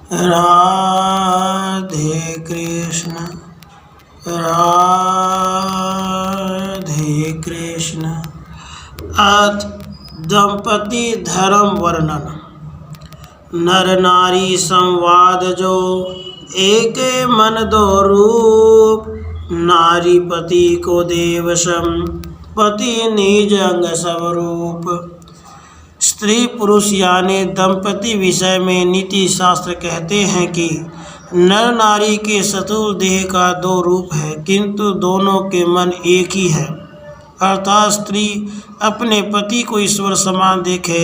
राधे कृष्ण राधे कृष्ण। अथ दंपति धर्म वर्णन। नर नारी संवाद जो एक मन दो रूप। नारी पति को देव सम पति निज अंग स्वरूप। स्त्री पुरुष यानी दंपति विषय में नीति शास्त्र कहते हैं कि नर नारी के स्थूल देह का दो रूप है, किंतु दोनों के मन एक ही है। अर्थात स्त्री अपने पति को ईश्वर समान देखे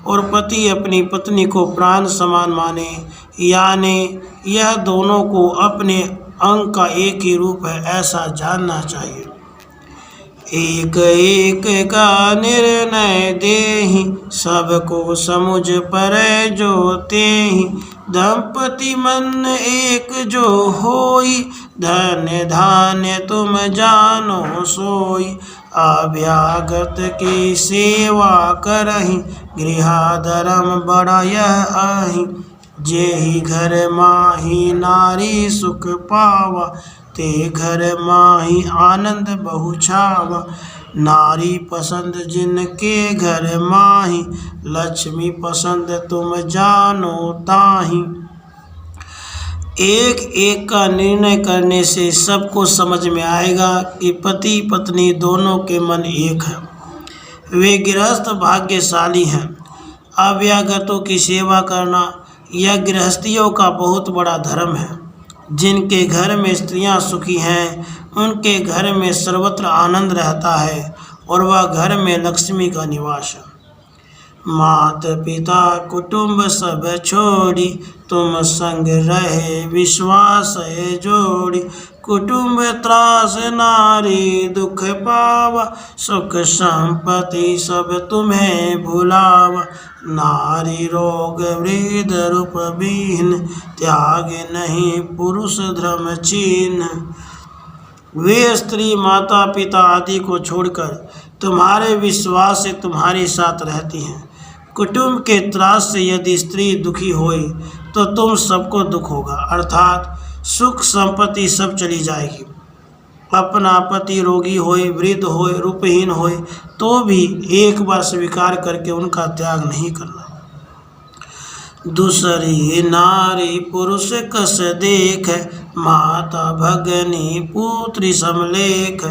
और पति अपनी पत्नी को प्राण समान माने, यानी यह दोनों को अपने अंग का एक ही रूप है, ऐसा जानना चाहिए। एक एक का निर्णय देहि सबको समुझ पर जो तेहि। दंपति मन एक जो होई धन्य धान्य तुम जानो सोई। अभ्यागत की सेवा करहि गृहाधर्म बड़ा यह आहि। जेहि घर माही नारी सुख पावा ते घर माही आनंद बहु छावा। नारी पसंद जिनके घर माही लक्ष्मी पसंद तुम जानो ताही। एक एक का निर्णय करने से सबको समझ में आएगा कि पति पत्नी दोनों के मन एक है। वे गृहस्थ भाग्यशाली हैं। अभ्यागतों की सेवा करना यह गृहस्थियों का बहुत बड़ा धर्म है। जिनके घर में स्त्रियां सुखी हैं उनके घर में सर्वत्र आनंद रहता है और वह घर में लक्ष्मी का निवास है। मात पिता कुटुंब सब छोड़ी तुम संग रहे विश्वास है जोड़ी। कुटुंब त्रास नारी दुख पावा सुख संपत्ति सब तुम्हें भुलावा। नारी रोग वृद्ध रूप बीन त्याग नहीं पुरुष धर्म चिन्ह। वे स्त्री माता पिता आदि को छोड़कर तुम्हारे विश्वास से तुम्हारे साथ रहती हैं। कुटुंब के त्रास से यदि स्त्री दुखी होए तो तुम सबको दुख होगा, अर्थात सुख संपत्ति सब चली जाएगी। अपना पति रोगी होए वृद्ध होए रूपहीन होए तो भी एक बार स्वीकार करके उनका त्याग नहीं करना। दूसरी नारी पुरुष कस देख माता भगनी पुत्री समलेख।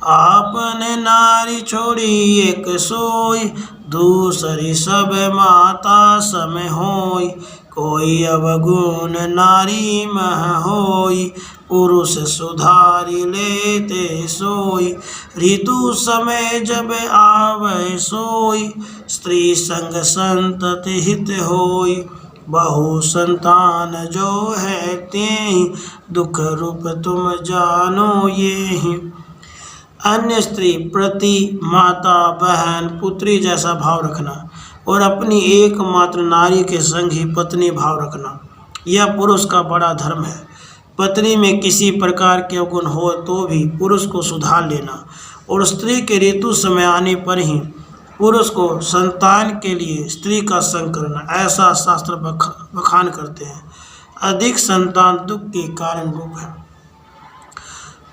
आपने नारी छोड़ी एक सोई दूसरी सब माता सम होई। कोई अवगुण नारी मह होई पुरुष सुधारी लेते सोई। ऋतु समय जब आवे सोई स्त्री संग संतति हित होई। बहु संतान जो है तेहि दुख रूप तुम जानो येहि। अन्य स्त्री प्रति माता बहन पुत्री जैसा भाव रखना और अपनी एकमात्र नारी के संग ही पत्नी भाव रखना, यह पुरुष का बड़ा धर्म है। पत्नी में किसी प्रकार के अवगुण हो तो भी पुरुष को सुधार लेना और स्त्री के ऋतु समय आने पर ही पुरुष को संतान के लिए स्त्री का संग करना, ऐसा शास्त्र बखान करते हैं। अधिक संतान दुख के कारण रूप है।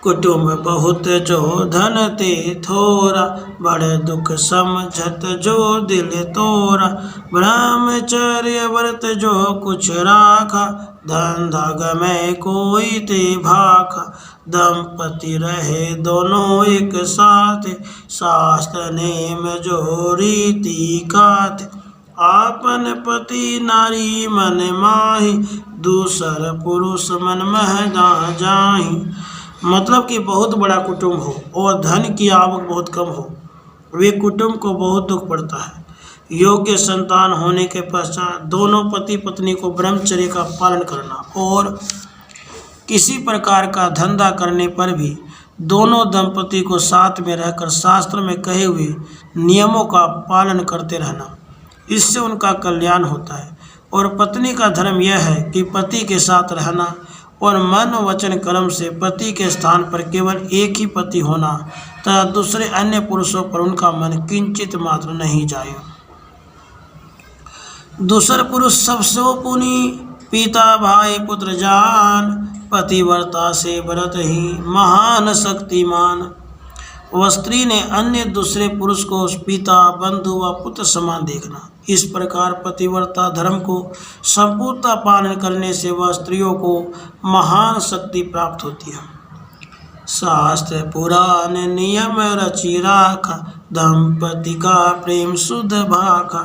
कुटुंब बहुत जो धन ते थोरा बड़े दुख समझत जो दिल तोरा। ब्रह्मचर्य व्रत जो कुछ राखा धंधा गमे कोई ते भाखा। दंपति रहे दोनों एक साथ शास्त्र नेम जो रीति काथ। आपन पति नारी मन माही दूसर पुरुष मन महदा जाही। मतलब कि बहुत बड़ा कुटुंब हो और धन की आवक बहुत कम हो, वे कुटुंब को बहुत दुख पड़ता है। योग्य संतान होने के पश्चात दोनों पति पत्नी को ब्रह्मचर्य का पालन करना और किसी प्रकार का धंधा करने पर भी दोनों दंपति को साथ में रहकर शास्त्र में कहे हुए नियमों का पालन करते रहना, इससे उनका कल्याण होता है। और पत्नी का धर्म यह है कि पति के साथ रहना और मन वचन कर्म से पति के स्थान पर केवल एक ही पति होना तथा दूसरे अन्य पुरुषों पर उनका मन किंचित मात्र नहीं जाए। दूसर पुरुष सबसे पुनि पिता भाई पुत्र जान, पतिव्रता से व्रत ही महान शक्तिमान। वह स्त्री ने अन्य दूसरे पुरुष को पिता बंधु व पुत्र समान देखना। इस प्रकार पतिव्रता धर्म को संपूर्णता पालन करने से वह स्त्रियों को महान शक्ति प्राप्त होती है। शास्त्र पुराण नियम रचि राखा, दंपति का प्रेम शुद्ध भाखा।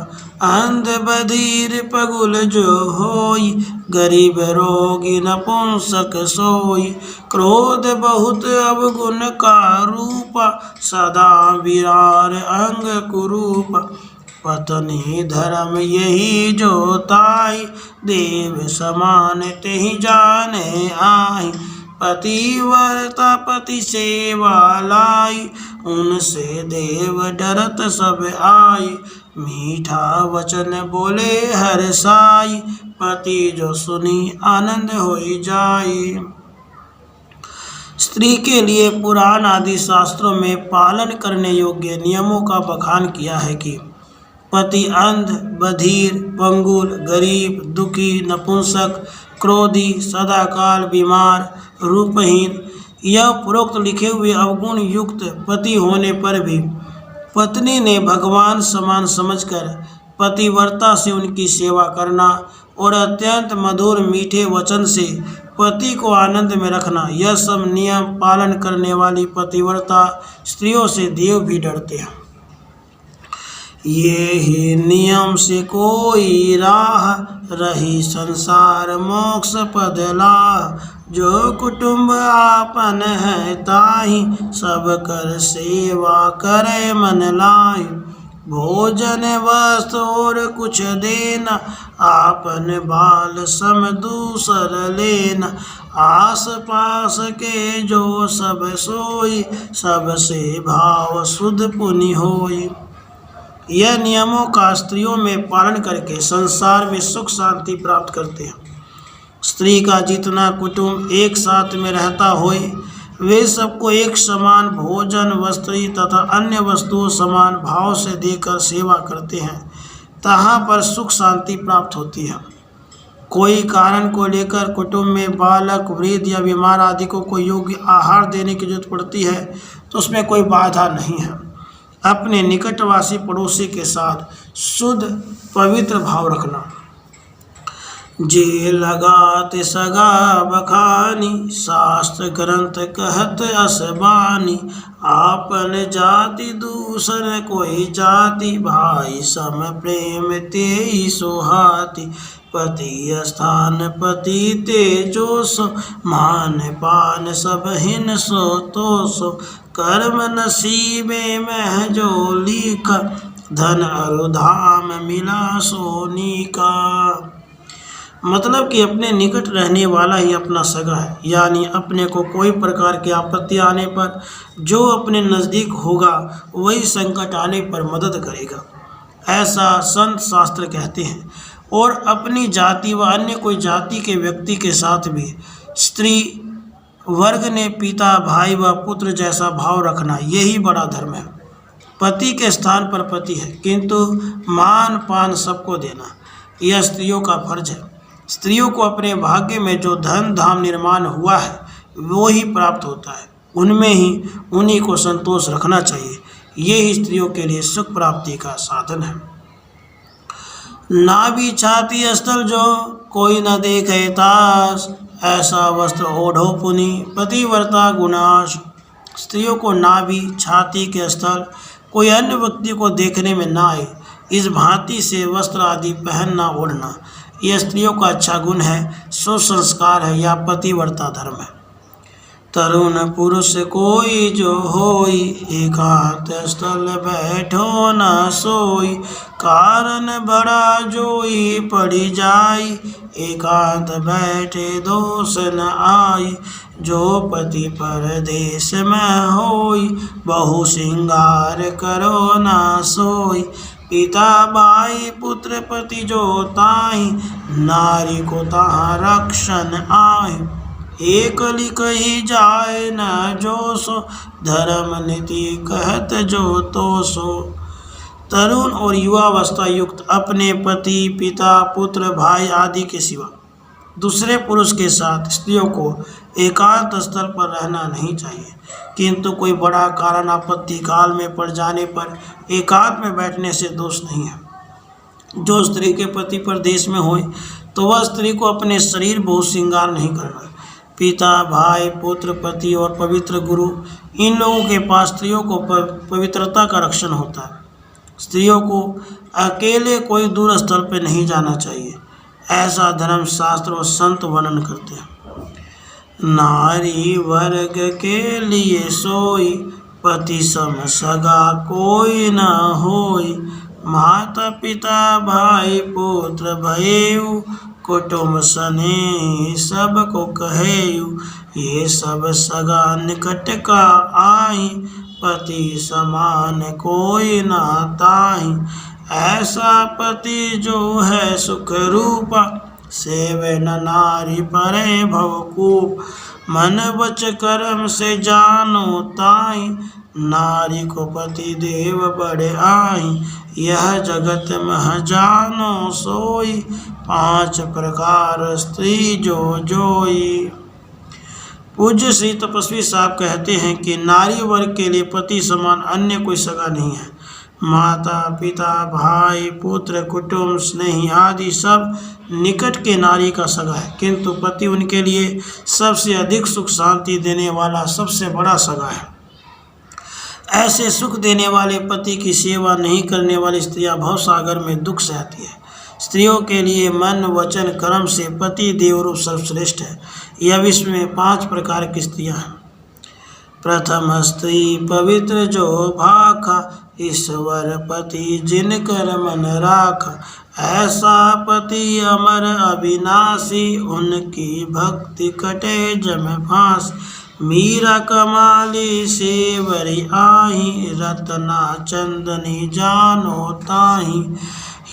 अंध बधिर पगुल जो होई, गरीब रोगी नपुंसक सोई। क्रोध बहुत अवगुण का रूपा, सदा विरार अंग कुरूप। पत्नी धर्म यही जो ताई, देव समान तेहि जाने आई। पतिव्रता पति सेवा लाई, उनसे देव डरत सब आई। मीठा वचन बोले हर साई, पति जो सुनी आनंद होई जाई। स्त्री के लिए पुराण आदि शास्त्रों में पालन करने योग्य नियमों का बखान किया है कि पति अंध, बधिर, पंगुल, गरीब, दुखी, नपुंसक, क्रोधी, सदाकाल बीमार, रूपहीन, यह उपरोक्त लिखे हुए अवगुण युक्त पति होने पर भी पत्नी ने भगवान समान समझकर पतिव्रता से उनकी सेवा करना और अत्यंत मधुर मीठे वचन से पति को आनंद में रखना, यह सब नियम पालन करने वाली पतिव्रता स्त्रियों से देव भी डरते हैं। ये ही नियम से कोई राह, रही संसार मोक्ष पद लाह। जो कुटुंब आपन है ताहि, सब कर सेवा करे मन लाहि। भोजन वस्त्र और कुछ देना, आपन बाल सम दूसर लेना। आस पास के जो सब सोई, सबसे भाव शुद्ध पुनि होई। यह नियमों का स्त्रियों में पालन करके संसार में सुख शांति प्राप्त करते हैं। स्त्री का जितना कुटुंब एक साथ में रहता होए, वे सबको एक समान भोजन वस्त्र तथा अन्य वस्तुओं समान भाव से देकर सेवा करते हैं, तहाँ पर सुख शांति प्राप्त होती है। कोई कारण को लेकर कुटुंब में बालक, वृद्ध या बीमार आदि को कोई योग्य आहार देने की जरूरत पड़ती है तो उसमें कोई बाधा नहीं है। अपने निकटवासी पड़ोसी के साथ शुद्ध पवित्र भाव रखना। जे लगात सगा बखानी, शास्त्र ग्रंथ कहत असबानी। आपन जाति दूसर कोई जाति, भाई सम प्रेम तेई सोहाती। पति स्थान पति तेजो सो, मान पान सब हिन सो तो सो। कर्म नसीबे में जो लिखा, धन और धाम मिला सोनी का। मतलब कि अपने निकट रहने वाला ही अपना सगा है, यानी अपने को कोई प्रकार की आपत्ति आने पर जो अपने नज़दीक होगा वही संकट आने पर मदद करेगा, ऐसा संत शास्त्र कहते हैं। और अपनी जाति व अन्य कोई जाति के व्यक्ति के साथ भी स्त्री वर्ग ने पिता भाई व पुत्र जैसा भाव रखना, यही बड़ा धर्म है। पति के स्थान पर पति है, किंतु मान पान सबको देना यह स्त्रियों का फर्ज है। स्त्रियों को अपने भाग्य में जो धन धाम निर्माण हुआ है वो ही प्राप्त होता है, उनमें ही उन्हीं को संतोष रखना चाहिए। ये ही स्त्रियों के लिए सुख प्राप्ति का साधन है। नाभि छाती स्थल जो कोई न देखे तास, ऐसा वस्त्र ओढ़ो पुनि पतिव्रता गुणाश। स्त्रियों को नाभि छाती के स्थल कोई अन्य व्यक्ति को देखने में ना आए, इस भांति से वस्त्र आदि पहनना ओढ़ना यह स्त्रियों का अच्छा गुण है, सुसंस्कार है या पतिव्रता धर्म है। तरुण पुरुष कोई जो होई, एकांत स्थल बैठो न सोई। कारण बड़ा जोई पड़ी जाई, एकांत बैठे दोष न आई। जो पति परदेश में होई, बहु सिंगार करो न सोई। पिता भाई पुत्र पति जो ताहि, नारी को तहाँ रक्षण आहि। एक लिख ही जाए न जो सो, धर्म नीति कहत जो तो सो। तरुण और युवावस्था युक्त अपने पति पिता पुत्र भाई आदि के सिवा दूसरे पुरुष के साथ स्त्रियों को एकांत स्थल पर रहना नहीं चाहिए, किंतु कोई बड़ा कारण आपत्ति काल में पड़ जाने पर एकांत में बैठने से दोष नहीं है। जो स्त्री के पति परदेश में होए तो वह स्त्री को अपने शरीर बहुत श्रृंगार नहीं करना। पिता, भाई, पुत्र, पति और पवित्र गुरु, इन लोगों के पास स्त्रियों को पवित्रता का रक्षण होता है। स्त्रियों को अकेले कोई दूर स्थल पर नहीं जाना चाहिए, ऐसा धर्म शास्त्र और संत वर्णन करते हैं। नारी वर्ग के लिए सोई, पति सम सगा कोई न होई। माता पिता भाई पुत्र भयेउ, कुटुम्ब सने सबको कहेउ। ये सब सगा निकट का आई, पति समान कोई ना ताहि। ऐसा पति जो है सुख रूपा, सेवे न नारी परे भवकूप। मन वच कर्म से जानो ताई, नारी को पति देव बड़े आई। यह जगत मह जानो सोई, 5 प्रकार स्त्री जो जोई। पूज्य श्री तपस्वी साहब कहते हैं कि नारी वर्ग के लिए पति समान अन्य कोई सगा नहीं है। माता पिता भाई पुत्र कुटुंब स्नेही आदि सब निकट के नारी का सगा है, किंतु पति उनके लिए सबसे अधिक सुख शांति देने वाला सबसे बड़ा सगा है। ऐसे सुख देने वाले पति की सेवा नहीं करने वाली स्त्रियां भवसागर में दुख सहती है। स्त्रियों के लिए मन वचन कर्म से पति देवरूप सर्वश्रेष्ठ है। यह विश्व में 5 प्रकार की स्त्रियां हैं। प्रथम स्त्री पवित्र जो भाखा, ईश्वर पति जिनकर मन राखा। ऐसा पति अमर अविनाशी, उनकी भक्ति कटे जम फांस। मीरा कमाली सेवरी आही, रत्ना चंदनी जानो ताही।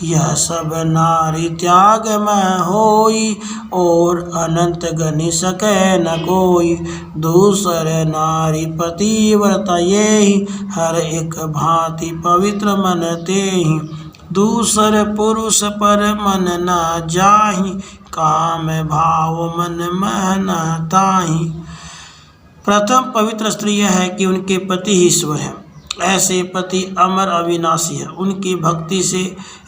यह सब नारी त्याग में होई, और अनंत गनि सके न कोई। दूसरे नारी पतिव्रता येहि, हर एक भांति पवित्र मन तेहि। दूसरे पुरुष पर मन न जाहि, काम भाव मन मह न ताहि। प्रथम पवित्र स्त्री यह है कि उनके पति ही ईश्वर है। ऐसे पति अमर अविनाशी है। उनकी भक्ति से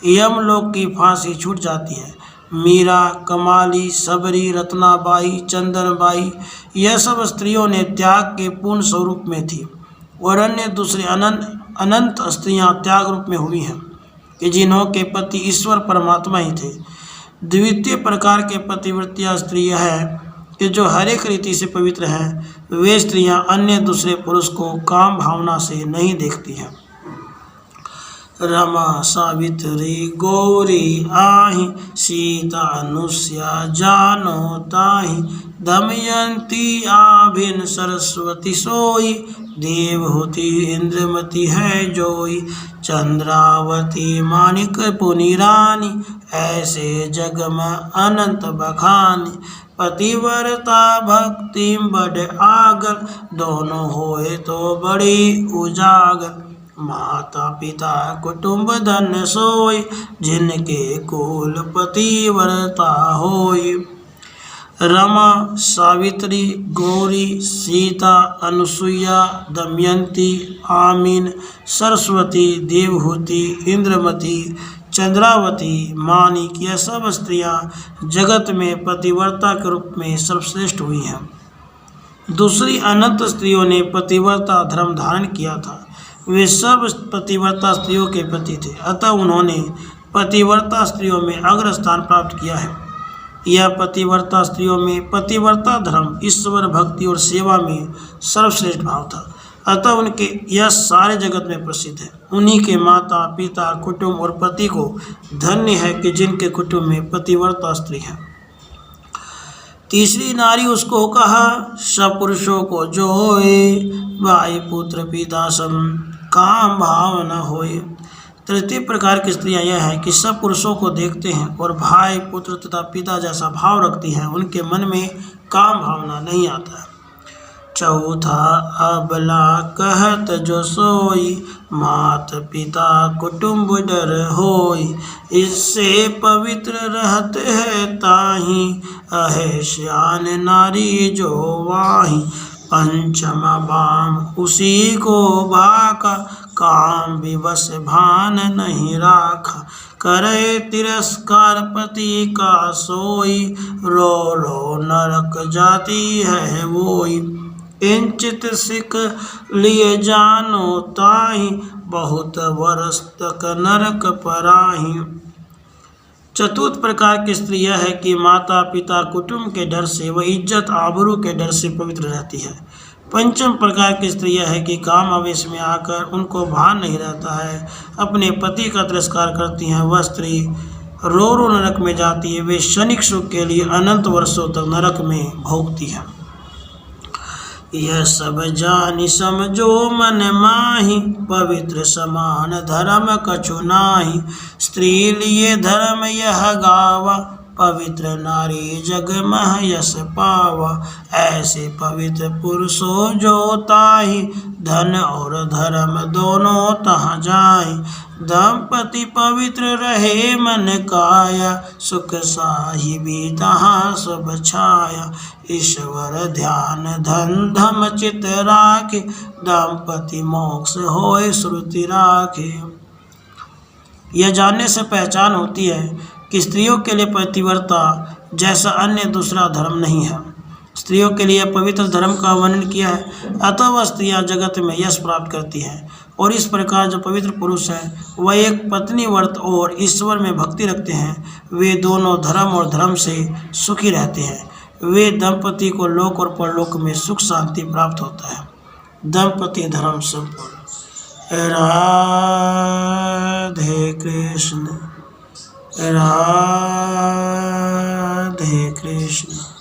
यमलोक की फांसी छूट जाती है। मीरा, कमाली, सबरी, रत्नाबाई, चंदनबाई, यह सब स्त्रियों ने त्याग के पूर्ण स्वरूप में थी, और अन्य दूसरे अनंत स्त्रियां त्याग रूप में हुई हैं, कि जिन्हों के पति ईश्वर परमात्मा ही थे। द्वितीय प्रकार के पतिव्रतिया स्त्री यह है कि जो हर एक रीति से पवित्र हैं। वे स्त्रियां अन्य दूसरे पुरुष को काम भावना से नहीं देखती हैं। रमा सावित्री गौरी आही, सीता अनुसया जानो ताही। दमयंती आभिन सरस्वती सोई, देवहूति इंद्रमती है जोई। चंद्रावती माणिक पुनि रानी, ऐसे जग में अनंत बखानी। पतिव्रता भक्ति बड़ आगर, दोनों होए तो बड़ी उजागर। माता पिता कुटुंब धन सोई, जिनके कुल पतिव्रता होई। रमा, सावित्री, गौरी, सीता, अनुसुईया, दमयंती, आमीन, सरस्वती, देवहूति, इंद्रमती, चंद्रावती, मानिक, यह सब स्त्रियां जगत में पतिव्रता के रूप में सर्वश्रेष्ठ हुई हैं। दूसरी अनंत स्त्रियों ने पतिव्रता धर्म धारण किया था। वे सब पतिव्रता स्त्रियों के पति थे, अतः उन्होंने पतिव्रता स्त्रियों में अग्र स्थान प्राप्त किया है। यह पतिव्रता स्त्रियों में पतिव्रता धर्म, ईश्वर भक्ति और सेवा में सर्वश्रेष्ठ भाव था, अतः उनके यह सारे जगत में प्रसिद्ध है। उन्हीं के माता पिता कुटुंब और पति को धन्य है कि जिनके कुटुंब में पतिव्रता स्त्री है। तीसरी नारी उसको कहा, सब पुरुषों को जो होए, भाई पुत्र पिता सम काम भाव न होए। तृतीय प्रकार की स्त्रियां यह है कि सब पुरुषों को देखते हैं और भाई पुत्र तथा पिता जैसा भाव रखती हैं, उनके मन में काम भावना नहीं आता है। चौथा अबला कहत जो सोई, मात पिता कुटुंब डर होई। इससे पवित्र रहते है ताही, अहे श्यान नारी जो वाही। पंचमा बाम उसी को भाका, काम विवश भान नहीं राखा। करे तिरस्कार पति का सोई, रो रो नरक जाती है वोई। इंचित सिख लिए जानो ताही, बहुत वर्ष तक नरक पराही। चतुर्थ प्रकार की स्त्री यह है कि माता पिता कुटुंब के डर से व इज्जत आबरू के डर से पवित्र रहती है। पंचम प्रकार की स्त्री यह है कि काम आवेश में आकर उनको भान नहीं रहता है, अपने पति का तिरस्कार करती हैं। वह स्त्री रो रो नरक में जाती है, वे क्षणिक सुख के लिए अनंत वर्षों तक नरक में भोगती है। यह सब जानि समझो मन माही, पवित्र समान धर्म कछु नाही। स्त्री लिए धर्म यह गावा, पवित्र नारी जग मह यश पावा। ऐसे पवित्र पुरुषों जो ताही, धन और धर्म दोनों तहाँ जाए। दंपति पवित्र रहे मन काया, सुख साहिबी तहाँ सब छाया। ईश्वर ध्यान धन धम चित राखे, दंपति मोक्ष होए श्रुति राखे। यह जानने से पहचान होती है कि स्त्रियों के लिए पतिव्रता जैसा अन्य दूसरा धर्म नहीं है। स्त्रियों के लिए पवित्र धर्म का वर्णन किया है, अतः वह स्त्रियाँ जगत में यश प्राप्त करती हैं। और इस प्रकार जो पवित्र पुरुष है वह एक पत्नी व्रत और ईश्वर में भक्ति रखते हैं, वे दोनों धर्म और धर्म से सुखी रहते हैं। वे दंपति को लोक और परलोक में सुख शांति प्राप्त होता है। दंपति धर्म संपूर्ण। राधे कृष्ण, राधे कृष्ण।